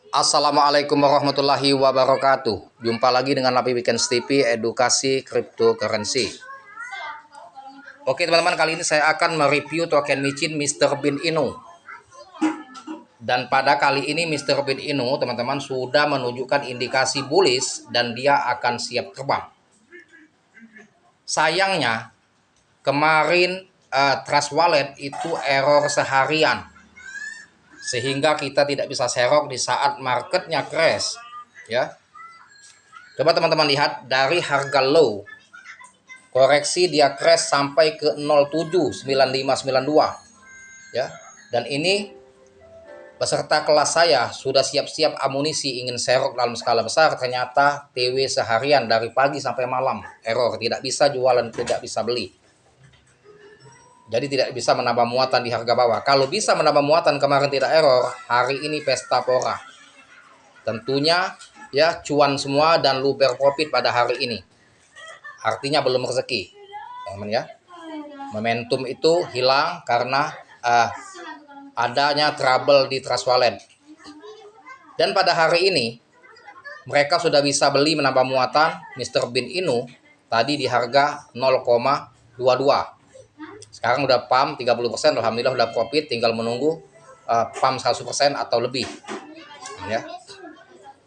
Assalamualaikum warahmatullahi wabarakatuh. Jumpa lagi dengan Napi Weekends TV Edukasi Cryptocurrency. Oke teman-teman, kali ini saya akan mereview token micin Mr. Bean Inu. Dan pada kali ini Mr. Bean Inu teman-teman sudah menunjukkan indikasi bullish dan dia akan siap terbang. Sayangnya kemarin Trust Wallet itu error seharian, sehingga kita tidak bisa serok di saat marketnya crash ya. Coba teman-teman lihat dari harga low koreksi dia crash sampai ke 079592 ya. Dan ini peserta kelas saya sudah siap-siap amunisi ingin serok dalam skala besar, ternyata TW seharian dari pagi sampai malam error, tidak bisa jualan, tidak bisa beli. Jadi tidak bisa menambah muatan di harga bawah. Kalau bisa menambah muatan kemarin tidak error, hari ini pesta pora. Tentunya ya cuan semua dan luber profit pada hari ini. Artinya belum rezeki, teman-teman ya. Momentum itu hilang karena adanya trouble di Trust Wallet. Dan pada hari ini mereka sudah bisa beli menambah muatan Mr. Bean Inu tadi di harga 0,22. Sekarang udah pump 30%, alhamdulillah udah profit, tinggal menunggu pump 100% atau lebih ya.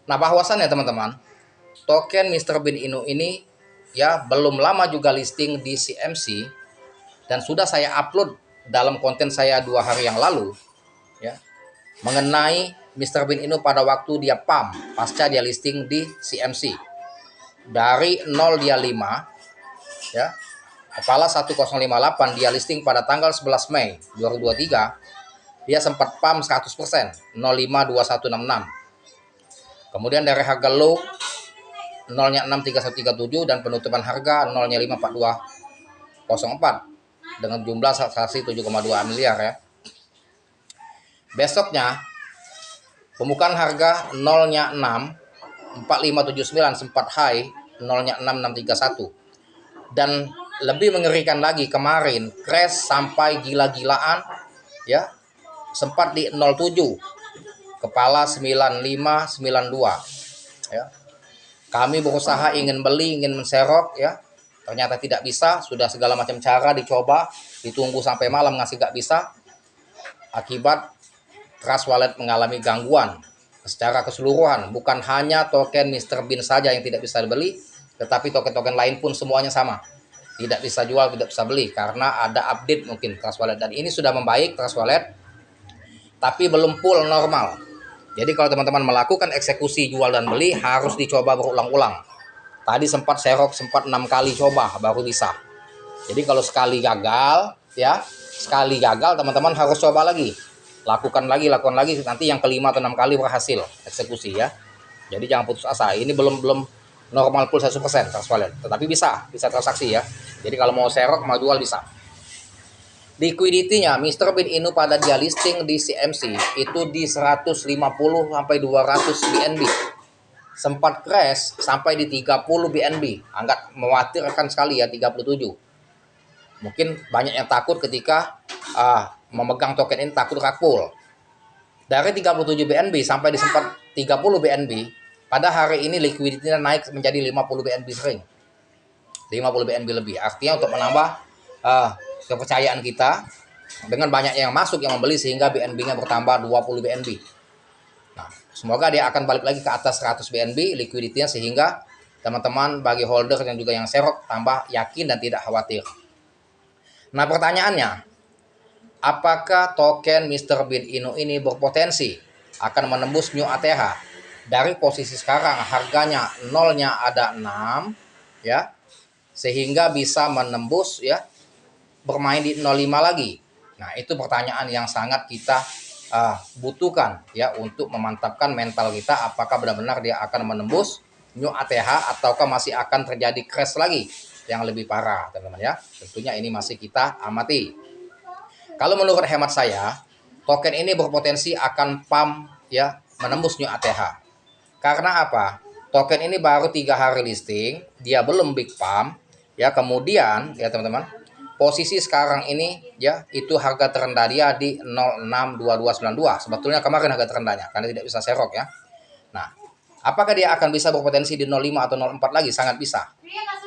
Nah, bahwasannya teman-teman, token Mr. Bean Inu ini ya belum lama juga listing di CMC dan sudah saya upload dalam konten saya 2 hari yang lalu ya, mengenai Mr. Bean Inu pada waktu dia pump pasca dia listing di CMC. Dari 0 dia 5 ya, kepala 1058 dia listing pada tanggal 11 Mei 2023, dia sempat pump 100%, 052166. Kemudian dari harga low 0-nya 63137 dan penutupan harga 0-nya 54204 dengan jumlah transaksi 7,2 miliar ya. Besoknya pembukaan harga 0-nya 6 4579 sempat high 0-nya 6631. Dan lebih mengerikan lagi, kemarin crash sampai gila-gilaan ya, sempat di 07 kepala 9592 ya. Kami berusaha ingin beli, ingin menserok ya, ternyata tidak bisa. Sudah segala macam cara dicoba, ditunggu sampai malam ngasih gak bisa. Akibat Trust Wallet mengalami gangguan secara keseluruhan. Bukan hanya token Mr. Bean saja yang tidak bisa dibeli, tetapi token-token lain pun semuanya sama, tidak bisa jual, tidak bisa beli karena ada update mungkin Trust Wallet. Dan ini sudah membaik Trust Wallet, tapi belum full normal. Jadi kalau teman-teman melakukan eksekusi jual dan beli harus dicoba berulang-ulang. Tadi sempat serok, sempat 6 kali coba baru bisa. Jadi kalau sekali gagal ya, sekali gagal teman-teman harus coba lagi, lakukan lagi, nanti yang kelima atau 6 kali berhasil eksekusi ya. Jadi jangan putus asa. Ini belum normal full 100% Trust Wallet, tetapi bisa transaksi ya. Jadi kalau mau serok, mau jual bisa. Liquidity-nya Mr. Bean Inu pada dia listing di CMC itu di 150 sampai 200 BNB. Sempat crash sampai di 30 BNB. Agak mengkhawatirkan sekali ya, 37. Mungkin banyak yang takut ketika memegang token ini, takut rakpul. Dari 37 BNB sampai di sempat 30 BNB, pada hari ini liquidity-nya naik menjadi 50 BNB sering. 50 BNB lebih. Artinya untuk menambah kepercayaan kita dengan banyak yang masuk yang membeli sehingga BNB-nya bertambah 20 BNB. Nah, semoga dia akan balik lagi ke atas 100 BNB liquidity-nya sehingga teman-teman bagi holder dan juga yang serok tambah yakin dan tidak khawatir. Nah, pertanyaannya, apakah token Mr. Bean Inu ini berpotensi akan menembus new ATH? Dari posisi sekarang harganya 0-nya ada 6 ya, sehingga bisa menembus ya, bermain di 05 lagi. Nah, itu pertanyaan yang sangat kita butuhkan ya untuk memantapkan mental kita, apakah benar-benar dia akan menembus new ATH ataukah masih akan terjadi crash lagi yang lebih parah, teman-teman ya. Tentunya ini masih kita amati. Kalau menurut hemat saya, token ini berpotensi akan pump ya, menembus new ATH. Karena apa? Token ini baru 3 hari listing, dia belum big pump ya. Kemudian ya teman-teman, posisi sekarang ini ya, itu harga terendah dia di 062292. Sebetulnya kemarin harga terendahnya karena tidak bisa serok ya. Nah, apakah dia akan bisa berpotensi di 05 atau 04 lagi? Sangat bisa.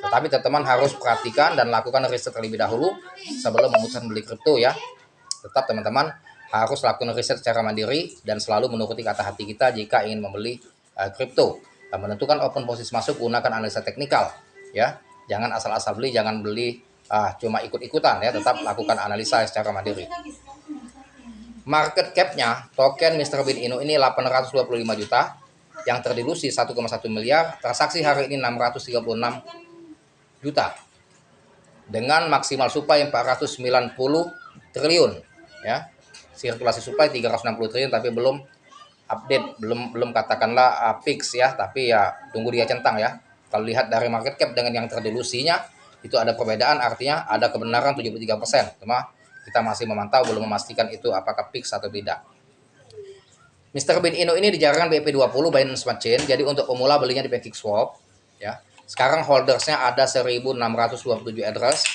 Tetapi teman-teman harus perhatikan dan lakukan riset terlebih dahulu sebelum memutuskan beli kripto ya. Tetap teman-teman harus lakukan riset secara mandiri dan selalu menuruti kata hati kita jika ingin membeli kripto. Dan menentukan open posisi masuk gunakan analisa teknikal ya. Jangan asal-asal beli, jangan beli cuma ikut-ikutan ya. Tetap lakukan analisa secara mandiri. Market cap-nya token Mr. Bean Inno ini 825 juta, yang terdilusi 1,1 miliar, transaksi hari ini 636 juta. Dengan maksimal supply 490 triliun ya. Sirkulasi supply 360 triliun tapi belum update, belum katakanlah fix ya, tapi ya tunggu dia centang ya. Kalau lihat dari market cap dengan yang terdilusinya itu ada perbedaan, artinya ada kebenaran 73%. Cuma kita masih memantau, belum memastikan itu apakah fix atau tidak. Mr. Bean Inno ini dijalankan BP20 Binance Smart Chain, jadi untuk pemula belinya di PancakeSwap ya. Sekarang holdersnya ada 1627 address.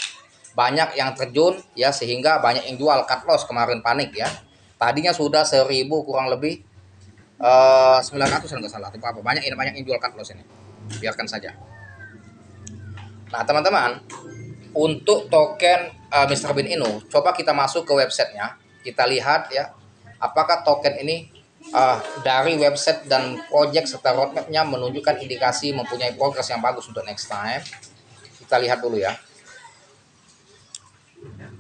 Banyak yang terjun ya, sehingga banyak yang jual, cut loss kemarin panik ya. Tadinya sudah 1000 kurang lebih 900 kalau nggak salah, apa banyak yang jual cut loss ini. Biarkan saja. Nah, teman-teman, untuk token Mr. Bean Inno, coba kita masuk ke websitenya, kita lihat ya, apakah token ini dari website dan project serta roadmapnya menunjukkan indikasi mempunyai progres yang bagus untuk next time. Kita lihat dulu ya,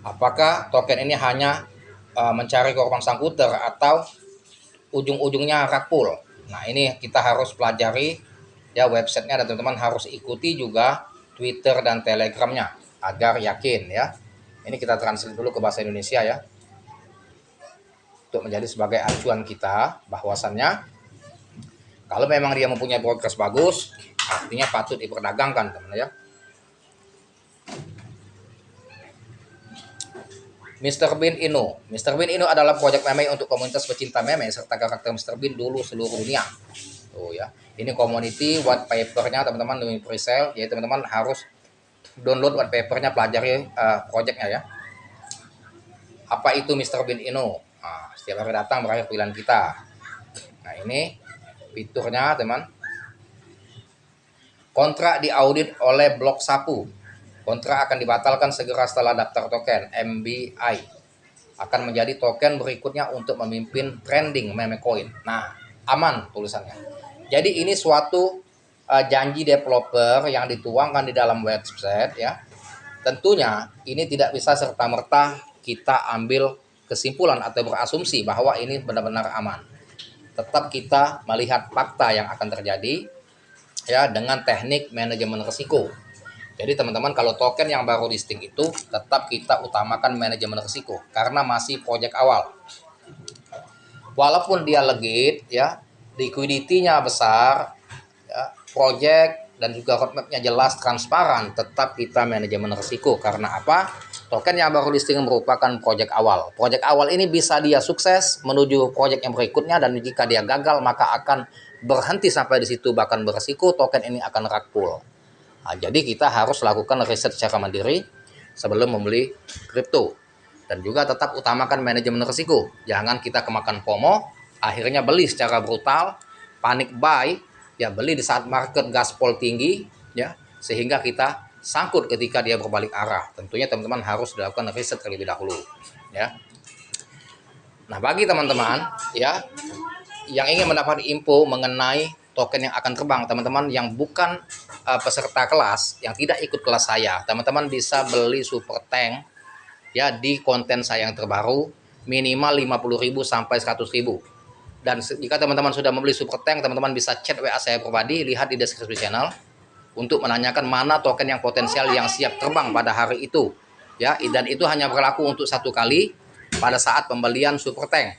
apakah token ini hanya mencari korban sangkuter atau ujung-ujungnya rug pull. Nah, ini kita harus pelajari ya websitenya, dan teman-teman harus ikuti juga Twitter dan Telegramnya agar yakin ya. Ini kita translate dulu ke bahasa Indonesia ya, untuk menjadi sebagai acuan kita bahwasannya kalau memang dia mempunyai progres bagus, artinya patut diperdagangkan teman ya. Mr. Bean Inno. Mr. Bean Inno adalah proyek meme untuk komunitas pecinta meme serta karakter Mr. Bean dulu seluruh dunia. Tuh ya. Ini community white papernya teman-teman demi presale, jadi teman-teman harus download white papernya, pelajari projectnya ya. Apa itu Mr. Bean Inno? Nah, setiap hari datang berakhir pilihan kita. Nah, ini fiturnya teman. Kontrak diaudit oleh Blok Sapu. Kontrak akan dibatalkan segera setelah daftar token MBI. Akan menjadi token berikutnya untuk memimpin trending meme coin. Nah, aman tulisannya. Jadi ini suatu janji developer yang dituangkan di dalam website ya. Tentunya ini tidak bisa serta-merta kita ambil kesimpulan atau berasumsi bahwa ini benar-benar aman. Tetap kita melihat fakta yang akan terjadi ya dengan teknik manajemen risiko. Jadi teman-teman, kalau token yang baru listing itu tetap kita utamakan manajemen risiko karena masih project awal. Walaupun dia legit ya, liquidity-nya besar ya, project dan juga roadmap-nya jelas, transparan, tetap kita manajemen risiko. Karena apa? Token yang baru listing merupakan project awal. Project awal ini bisa dia sukses menuju project yang berikutnya, dan jika dia gagal maka akan berhenti sampai di situ, bahkan beresiko token ini akan rug pull. Nah, jadi kita harus lakukan riset secara mandiri sebelum membeli kripto, dan juga tetap utamakan manajemen risiko. Jangan kita kemakan FOMO, akhirnya beli secara brutal, panic buy, ya beli di saat market gaspol tinggi, ya sehingga kita sangkut ketika dia berbalik arah. Tentunya teman-teman harus dilakukan riset terlebih dahulu, ya. Nah, bagi teman-teman ya yang ingin mendapat info mengenai token yang akan terbang, teman-teman yang bukan peserta kelas, yang tidak ikut kelas saya, teman-teman bisa beli super tank ya di konten saya yang terbaru, minimal 50.000 sampai 100.000. Dan jika teman-teman sudah membeli super tank, teman-teman bisa chat WA saya pribadi, lihat di deskripsi channel, untuk menanyakan mana token yang potensial yang siap terbang pada hari itu ya. Dan itu hanya berlaku untuk satu kali pada saat pembelian super tank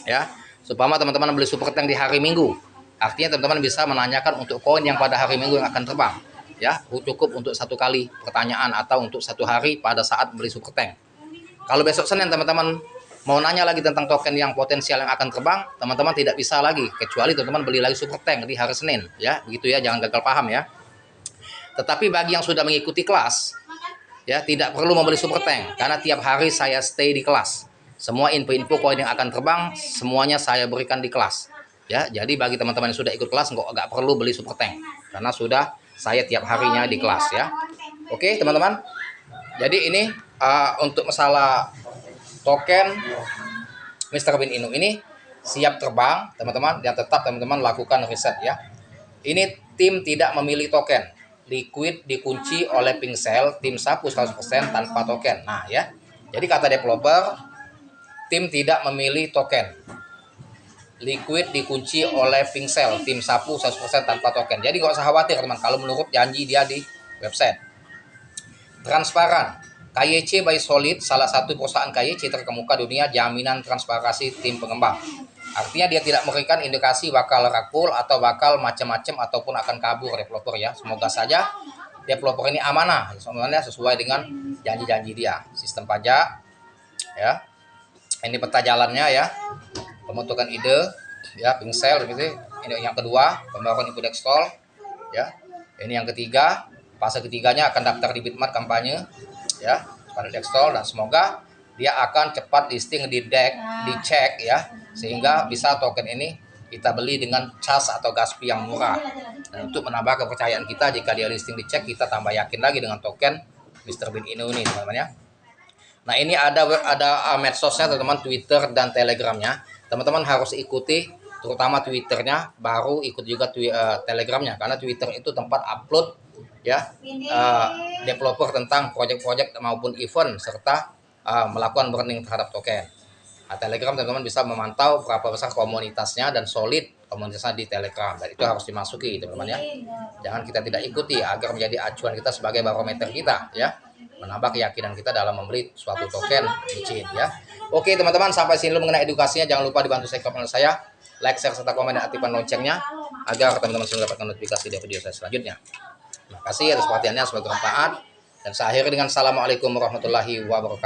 ya. Supaya teman-teman beli super tank di hari Minggu, artinya teman-teman bisa menanyakan untuk koin yang pada hari Minggu yang akan terbang ya. Cukup untuk satu kali pertanyaan atau untuk satu hari pada saat beli super tank. Kalau besok Senin teman-teman mau nanya lagi tentang token yang potensial yang akan terbang, teman-teman tidak bisa lagi, kecuali teman-teman beli lagi super tank di hari Senin ya. Begitu ya, jangan gagal paham ya. Tetapi bagi yang sudah mengikuti kelas ya, tidak perlu membeli super tank karena tiap hari saya stay di kelas. Semua info-info koin yang akan terbang semuanya saya berikan di kelas. Ya, jadi bagi teman-teman yang sudah ikut kelas nggak perlu beli super tank karena sudah saya tiap harinya di kelas ya. Oke teman-teman. Jadi ini untuk masalah token Mr. Bean Inu ini siap terbang teman-teman, dan tetap teman-teman lakukan riset ya. Ini tim tidak memilih token. Liquid dikunci oleh Pincel, tim sapu 100% tanpa token. Nah ya. Jadi kata developer, tim tidak memilih token. Liquid dikunci oleh Pincel, tim sapu 100% tanpa token. Jadi nggak usah khawatir teman kalau menurut janji dia di website. Transparan. KYC by Solid, salah satu perusahaan KYC terkemuka dunia, jaminan transparansi tim pengembang. Artinya dia tidak memberikan indikasi bakal rakul atau bakal macam-macam ataupun akan kabur developer ya. Semoga saja developer ini amanah, semuanya sesuai dengan janji-janji dia. Sistem pajak ya. Ini peta jalannya ya. Pembentukan ide ya, Pincel gitu. Ini yang kedua, pembaruan input install ya. Ini yang ketiga, fase ketiganya akan daftar di Bitmart kampanye ya, pada install, dan semoga dia akan cepat listing di DEX, dicek ya, sehingga bisa token ini kita beli dengan cas atau gas fee yang murah. Dan untuk menambah kepercayaan kita, jika dia listing dicek, kita tambah yakin lagi dengan token Mr. Bean Inu ini teman-teman ya. Nah ini ada medsosnya teman-teman, Twitter dan Telegramnya. Teman-teman harus ikuti terutama Twitternya, baru ikut juga Telegramnya, karena Twitter itu tempat upload ya developer tentang proyek-proyek maupun event serta melakukan burning terhadap token. Nah, Telegram teman-teman bisa memantau berapa besar komunitasnya dan solid komunitasnya di Telegram, dan itu harus dimasuki teman-teman ya. Jangan kita tidak ikuti agar menjadi acuan kita sebagai barometer kita ya, menambah keyakinan kita dalam membeli suatu token micin ya. Oke teman-teman, sampai sini dulu mengenai edukasinya. Jangan lupa dibantu subscribe channel saya, like, share, serta komen dan aktifkan loncengnya agar teman-teman selalu mendapatkan notifikasi dari video saya selanjutnya. Terima kasih atas perhatiannya, semoga bermanfaat, dan saya akhiri dengan assalamualaikum warahmatullahi wabarakatuh.